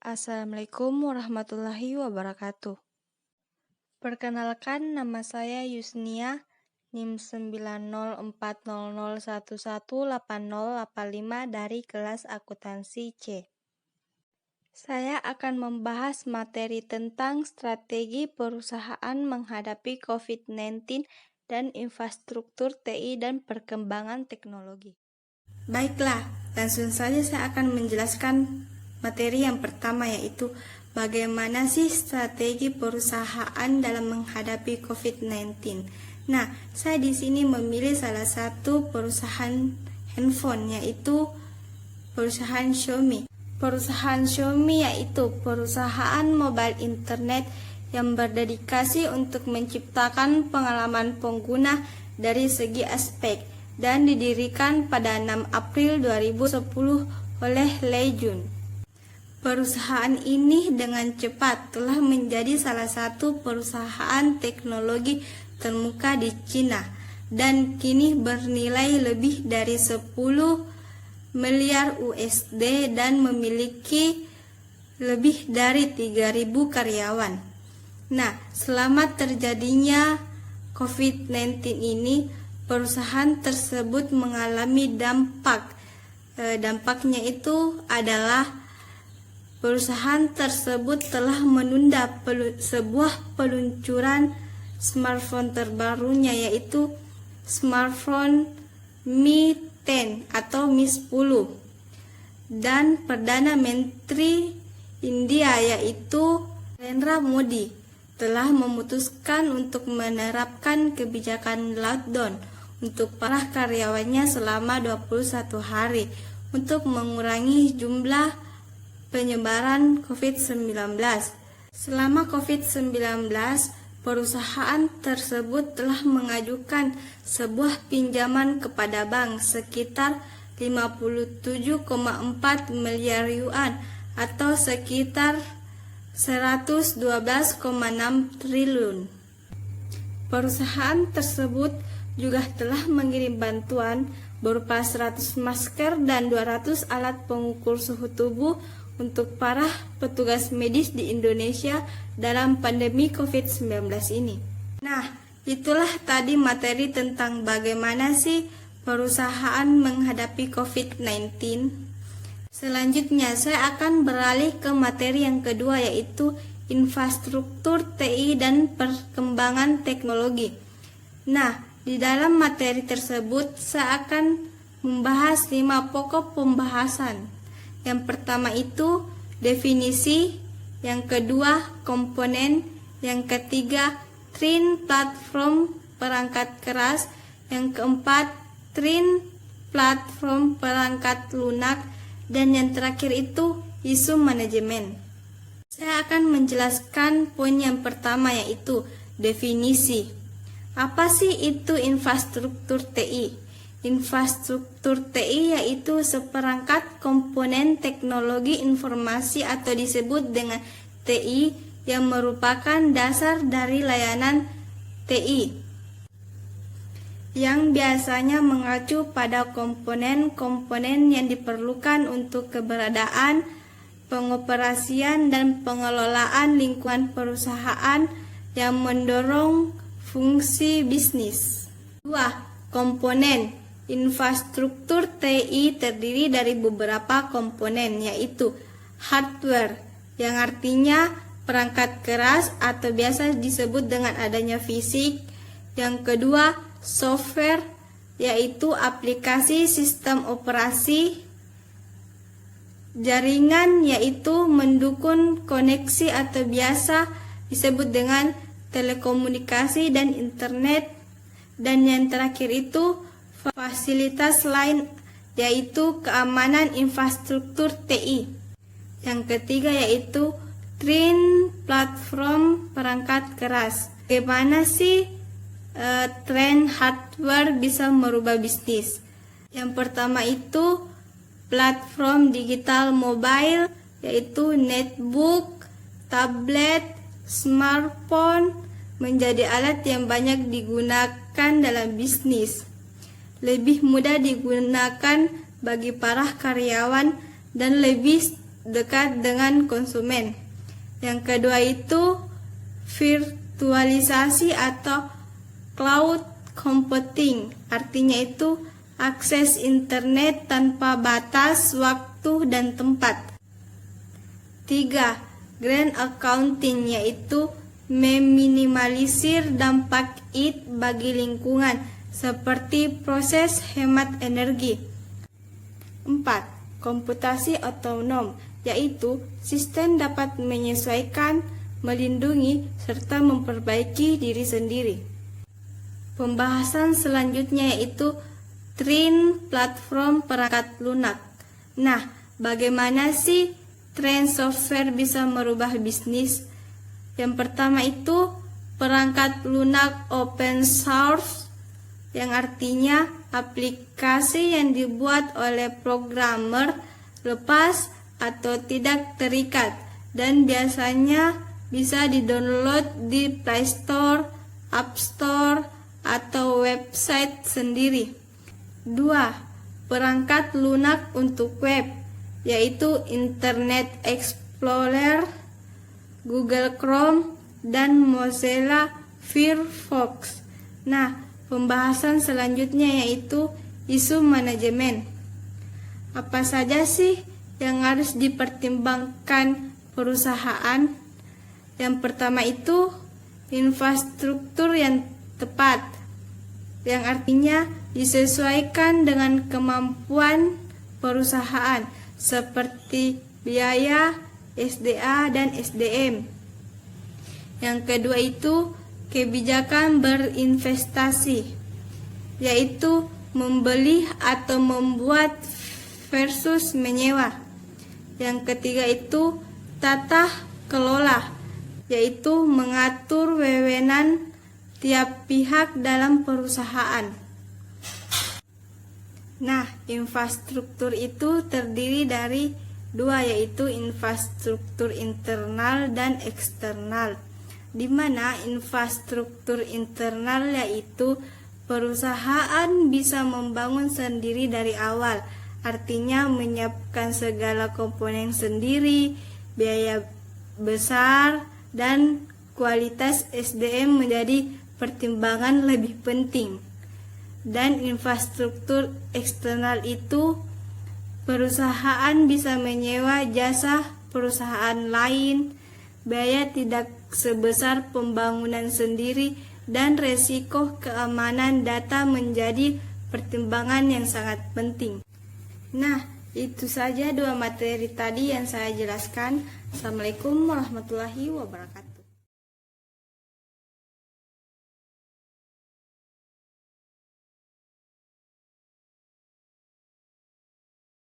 Assalamualaikum warahmatullahi wabarakatuh. Perkenalkan, nama saya Yusnia, NIM 90400118085 dari kelas akuntansi C. Saya akan membahas materi tentang strategi perusahaan menghadapi COVID-19 dan infrastruktur TI dan perkembangan teknologi. Baiklah, langsung saja saya akan menjelaskan materi yang pertama, yaitu bagaimana sih strategi perusahaan dalam menghadapi COVID-19. Nah, saya di sini memilih salah satu perusahaan handphone, yaitu perusahaan Xiaomi. Perusahaan Xiaomi yaitu perusahaan mobile internet yang berdedikasi untuk menciptakan pengalaman pengguna dari segi aspek dan didirikan pada 6 April 2010 oleh Lei Jun. Perusahaan ini dengan cepat telah menjadi salah satu perusahaan teknologi termuka di Cina dan kini bernilai lebih dari 10 miliar USD dan memiliki lebih dari 3.000 karyawan. Nah, selama terjadinya COVID-19 ini, perusahaan tersebut mengalami dampaknya itu adalah perusahaan tersebut telah menunda sebuah peluncuran smartphone terbarunya, yaitu smartphone Mi 10 atau Mi 10. Dan Perdana Menteri India yaitu Narendra Modi telah memutuskan untuk menerapkan kebijakan lockdown untuk para karyawannya selama 21 hari untuk mengurangi jumlah penyebaran COVID-19. Selama COVID-19, perusahaan tersebut telah mengajukan sebuah pinjaman kepada bank sekitar 57,4 miliar yuan atau sekitar 112,6 triliun. Perusahaan tersebut juga telah mengirim bantuan berupa 100 masker dan 200 alat pengukur suhu tubuh untuk para petugas medis di Indonesia dalam pandemi COVID-19 ini. Nah, itulah tadi materi tentang bagaimana sih perusahaan menghadapi COVID-19. Selanjutnya, saya akan beralih ke materi yang kedua, yaitu infrastruktur TI dan perkembangan teknologi. Nah, di dalam materi tersebut, saya akan membahas 5 pokok pembahasan. Yang pertama itu definisi, yang kedua komponen, yang ketiga trin platform perangkat keras, yang keempat trin platform perangkat lunak, dan yang terakhir itu isu manajemen. Saya akan menjelaskan poin yang pertama, yaitu definisi. Apa sih itu infrastruktur TI? Infrastruktur TI yaitu seperangkat komponen teknologi informasi atau disebut dengan TI yang merupakan dasar dari layanan TI yang biasanya mengacu pada komponen-komponen yang diperlukan untuk keberadaan, pengoperasian, dan pengelolaan lingkungan perusahaan yang mendorong fungsi bisnis. 2. Komponen. Infrastruktur TI terdiri dari beberapa komponen, yaitu hardware, yang artinya perangkat keras atau biasa disebut dengan adanya fisik. Yang kedua, software, yaitu aplikasi sistem operasi. Jaringan, yaitu mendukung koneksi atau biasa disebut dengan telekomunikasi dan internet. Dan yang terakhir itu fasilitas lain, yaitu keamanan infrastruktur TI. Yang ketiga yaitu trin platform perangkat keras. Bagaimana sih tren hardware bisa merubah bisnis? Yang pertama itu platform digital mobile, yaitu netbook, tablet, smartphone menjadi alat yang banyak digunakan dalam bisnis. Lebih mudah digunakan bagi para karyawan dan lebih dekat dengan konsumen. Yang kedua itu virtualisasi atau cloud computing, artinya itu akses internet tanpa batas waktu dan tempat. 3. Green accounting, yaitu meminimalisir dampak IT bagi lingkungan seperti proses hemat energi. 4. Komputasi otonom, yaitu sistem dapat menyesuaikan, melindungi, serta memperbaiki diri sendiri. Pembahasan selanjutnya yaitu tren platform perangkat lunak. Nah, bagaimana sih tren software bisa merubah bisnis? Yang pertama itu perangkat lunak open source, yang artinya aplikasi yang dibuat oleh programmer lepas atau tidak terikat dan biasanya bisa di-download di Play Store, App Store, atau website sendiri. 2. Perangkat lunak untuk web, yaitu Internet Explorer, Google Chrome, dan Mozilla Firefox. Nah, pembahasan selanjutnya yaitu isu manajemen. Apa saja sih yang harus dipertimbangkan perusahaan? Yang pertama itu infrastruktur yang tepat, yang artinya disesuaikan dengan kemampuan perusahaan seperti biaya, SDA, dan SDM. Yang kedua itu kebijakan berinvestasi, yaitu membeli atau membuat versus menyewa. Yang ketiga itu tata kelola, yaitu mengatur wewenang tiap pihak dalam perusahaan. Nah, infrastruktur itu terdiri dari dua, yaitu infrastruktur internal dan eksternal. Di mana infrastruktur internal yaitu perusahaan bisa membangun sendiri dari awal, artinya menyiapkan segala komponen sendiri, biaya besar, dan kualitas SDM menjadi pertimbangan lebih penting. Dan infrastruktur eksternal itu perusahaan bisa menyewa jasa perusahaan lain, biaya tidak sebesar pembangunan sendiri, dan resiko keamanan data menjadi pertimbangan yang sangat penting. Nah, itu saja dua materi tadi yang saya jelaskan. Assalamualaikum warahmatullahi wabarakatuh.